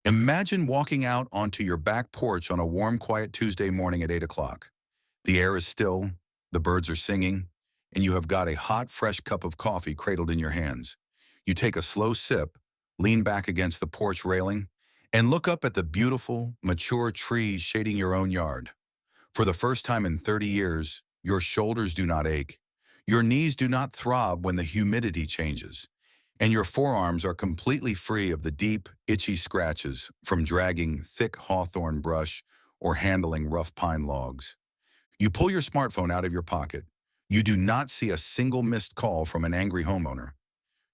Imagine walking out onto your back porch on a warm, quiet Tuesday morning at 8 o'clock. The air is still, the birds are singing, and you have got a hot, fresh cup of coffee cradled in your hands. You take a slow sip, lean back against the porch railing, and look up at the beautiful, mature trees shading your own yard. For the first time in 30 years, your shoulders do not ache. Your knees do not throb when the humidity changes, and your forearms are completely free of the deep, itchy scratches from dragging thick hawthorn brush or handling rough pine logs. You pull your smartphone out of your pocket. You do not see a single missed call from an angry homeowner.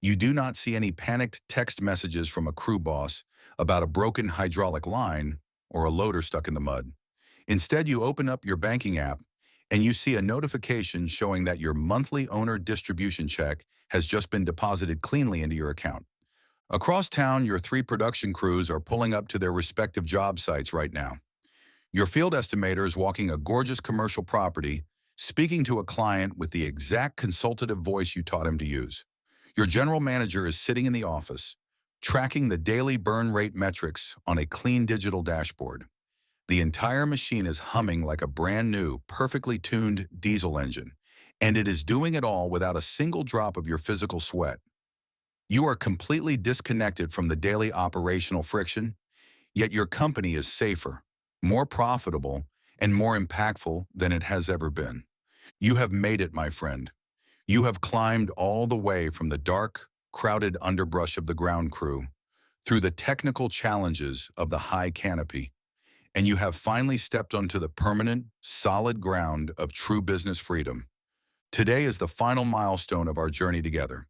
You do not see any panicked text messages from a crew boss about a broken hydraulic line or a loader stuck in the mud. Instead, you open up your banking app and you see a notification showing that your monthly owner distribution check has just been deposited cleanly into your account. Across town, your three production crews are pulling up to their respective job sites right now. Your field estimator is walking a gorgeous commercial property, speaking to a client with the exact consultative voice you taught him to use. Your general manager is sitting in the office, tracking the daily burn rate metrics on a clean digital dashboard. The entire machine is humming like a brand new, perfectly tuned diesel engine, and it is doing it all without a single drop of your physical sweat. You are completely disconnected from the daily operational friction, yet your company is safer, more profitable, and more impactful than it has ever been. You have made it, my friend. You have climbed all the way from the dark, crowded underbrush of the ground crew, through the technical challenges of the high canopy, and you have finally stepped onto the permanent, solid ground of true business freedom. Today is the final milestone of our journey together.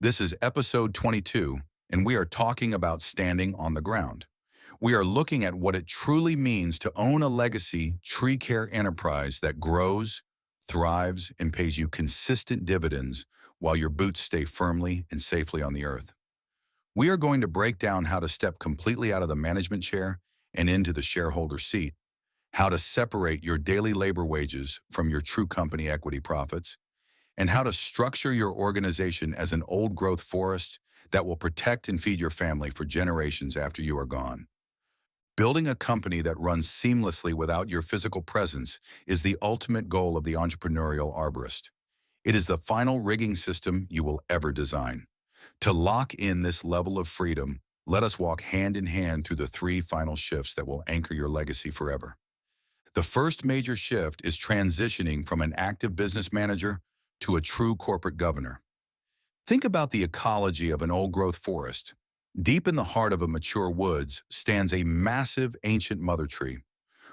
This is episode 22, and we are talking about standing on the ground. We are looking at what it truly means to own a legacy tree care enterprise that grows, thrives, and pays you consistent dividends while your boots stay firmly and safely on the earth. We are going to break down how to step completely out of the management chair and into the shareholder seat, how to separate your daily labor wages from your true company equity profits, and how to structure your organization as an old-growth forest that will protect and feed your family for generations after you are gone. Building a company that runs seamlessly without your physical presence is the ultimate goal of the entrepreneurial arborist. It is the final rigging system you will ever design. To lock in this level of freedom, let us walk hand in hand through the three final shifts that will anchor your legacy forever. The first major shift is transitioning from an active business manager to a true corporate governor. Think about the ecology of an old-growth forest. Deep in the heart of a mature woods stands a massive ancient mother tree.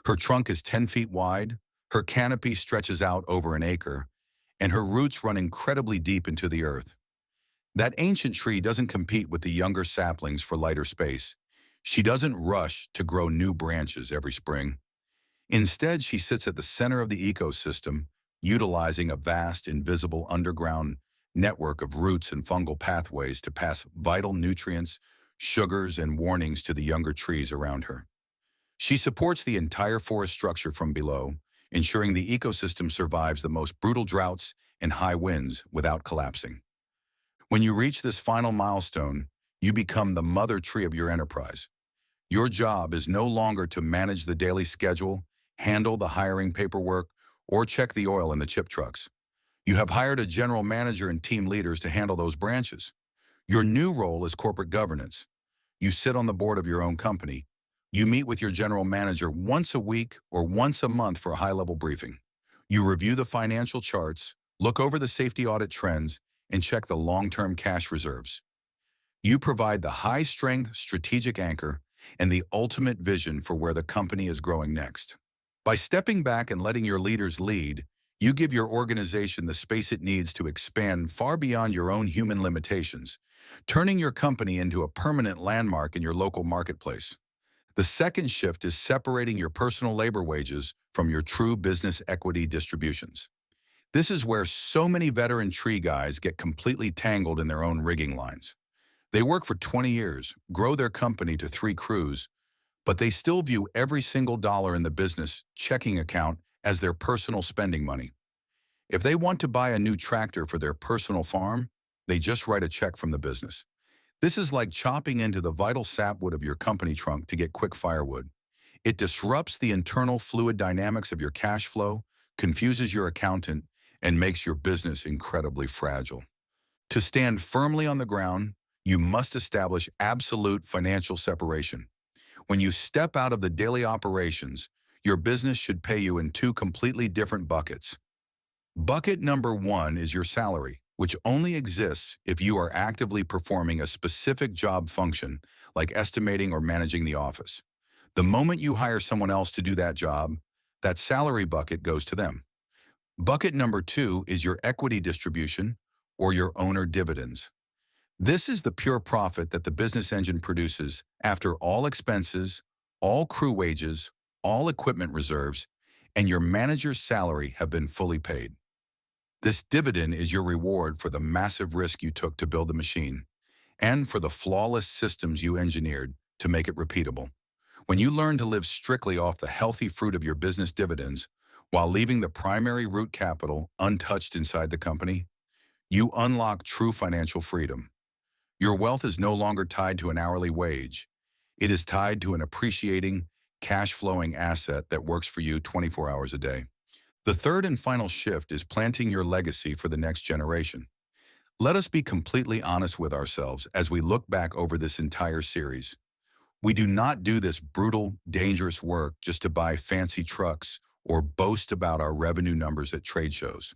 Her trunk is 10 feet wide, her canopy stretches out over an acre, and her roots run incredibly deep into the earth. That ancient tree doesn't compete with the younger saplings for lighter space. She doesn't rush to grow new branches every spring. Instead, she sits at the center of the ecosystem, utilizing a vast, invisible underground network of roots and fungal pathways to pass vital nutrients, sugars, and warnings to the younger trees around her. She supports the entire forest structure from below, ensuring the ecosystem survives the most brutal droughts and high winds without collapsing. When you reach this final milestone, you become the mother tree of your enterprise. Your job is no longer to manage the daily schedule, handle the hiring paperwork, or check the oil in the chip trucks. You have hired a general manager and team leaders to handle those branches. Your new role is corporate governance. You sit on the board of your own company. You meet with your general manager once a week or once a month for a high-level briefing. You review the financial charts, look over the safety audit trends, and check the long-term cash reserves. You provide the high-strength strategic anchor and the ultimate vision for where the company is growing next. By stepping back and letting your leaders lead, you give your organization the space it needs to expand far beyond your own human limitations, turning your company into a permanent landmark in your local marketplace. The second shift is separating your personal labor wages from your true business equity distributions. This is where so many veteran tree guys get completely tangled in their own rigging lines. They work for 20 years, grow their company to 3 crews, but they still view every single dollar in the business checking account as their personal spending money. If they want to buy a new tractor for their personal farm, they just write a check from the business. This is like chopping into the vital sapwood of your company trunk to get quick firewood. It disrupts the internal fluid dynamics of your cash flow, confuses your accountant, and makes your business incredibly fragile. To stand firmly on the ground, you must establish absolute financial separation. When you step out of the daily operations, your business should pay you in two completely different buckets. Bucket number one is your salary, which only exists if you are actively performing a specific job function, like estimating or managing the office. The moment you hire someone else to do that job, that salary bucket goes to them. Bucket number two is your equity distribution or your owner dividends. This is the pure profit that the business engine produces after all expenses, all crew wages, all equipment reserves, and your manager's salary have been fully paid. This dividend is your reward for the massive risk you took to build the machine and for the flawless systems you engineered to make it repeatable. When you learn to live strictly off the healthy fruit of your business dividends while leaving the primary root capital untouched inside the company, you unlock true financial freedom. Your wealth is no longer tied to an hourly wage. It is tied to an appreciating, cash-flowing asset that works for you 24 hours a day. The third and final shift is planting your legacy for the next generation. Let us be completely honest with ourselves as we look back over this entire series. We do not do this brutal, dangerous work just to buy fancy trucks or boast about our revenue numbers at trade shows.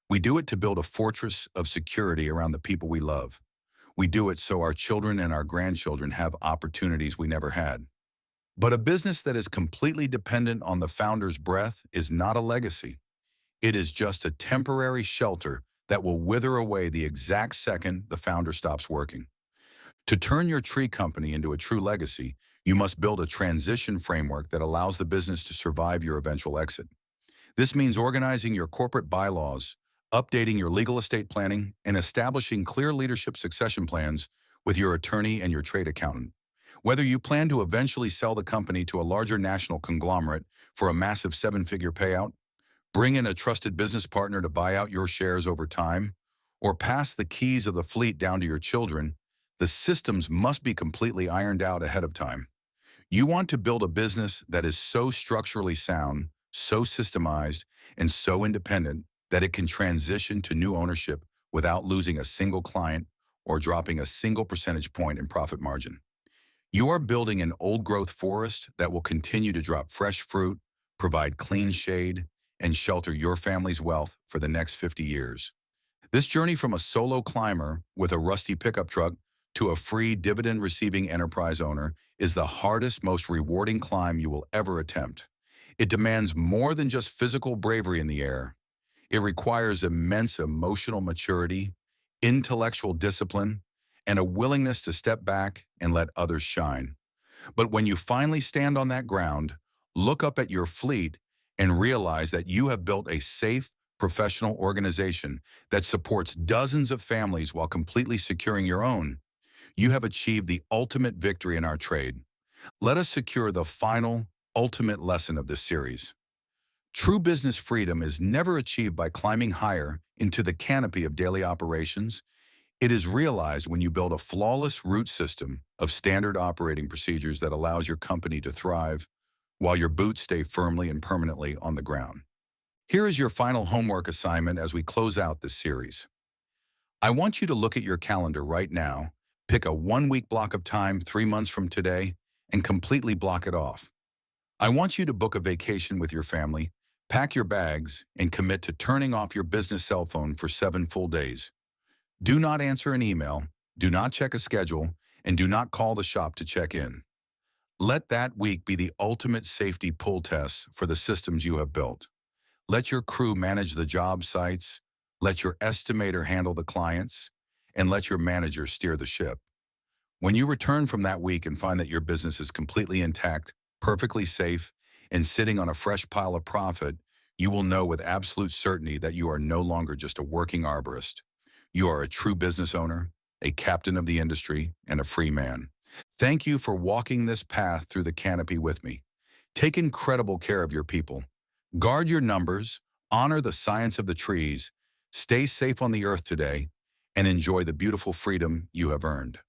We do it to build a fortress of security around the people we love. We do it so our children and our grandchildren have opportunities we never had. But a business that is completely dependent on the founder's breath is not a legacy. It is just a temporary shelter that will wither away the exact second the founder stops working. To turn your tree company into a true legacy, you must build a transition framework that allows the business to survive your eventual exit. This means organizing your corporate bylaws, updating your legal estate planning, and establishing clear leadership succession plans with your attorney and your trade accountant. Whether you plan to eventually sell the company to a larger national conglomerate for a massive seven-figure payout, bring in a trusted business partner to buy out your shares over time, or pass the keys of the fleet down to your children, the systems must be completely ironed out ahead of time. You want to build a business that is so structurally sound, so systemized, and so independent that it can transition to new ownership without losing a single client or dropping a single percentage point in profit margin. You are building an old-growth forest that will continue to drop fresh fruit, provide clean shade, and shelter your family's wealth for the next 50 years. This journey from a solo climber with a rusty pickup truck to a free dividend-receiving enterprise owner is the hardest, most rewarding climb you will ever attempt. It demands more than just physical bravery in the air. It requires immense emotional maturity, intellectual discipline, and a willingness to step back and let others shine. But when you finally stand on that ground, look up at your fleet and realize that you have built a safe, professional organization that supports dozens of families while completely securing your own, you have achieved the ultimate victory in our trade. Let us secure the final, ultimate lesson of this series. True business freedom is never achieved by climbing higher into the canopy of daily operations. It is realized when you build a flawless root system of standard operating procedures that allows your company to thrive while your boots stay firmly and permanently on the ground. Here is your final homework assignment as we close out this series. I want you to look at your calendar right now, pick a 1-week block of time 3 months from today, and completely block it off. I want you to book a vacation with your family, pack your bags, and commit to turning off your business cell phone for 7 full days. Do not answer an email, do not check a schedule, and do not call the shop to check in. Let that week be the ultimate safety pull test for the systems you have built. Let your crew manage the job sites, let your estimator handle the clients, and let your manager steer the ship. When you return from that week and find that your business is completely intact, perfectly safe, and sitting on a fresh pile of profit, you will know with absolute certainty that you are no longer just a working arborist. You are a true business owner, a captain of the industry, and a free man. Thank you for walking this path through the canopy with me. Take incredible care of your people. Guard your numbers, honor the science of the trees, stay safe on the earth today, and enjoy the beautiful freedom you have earned.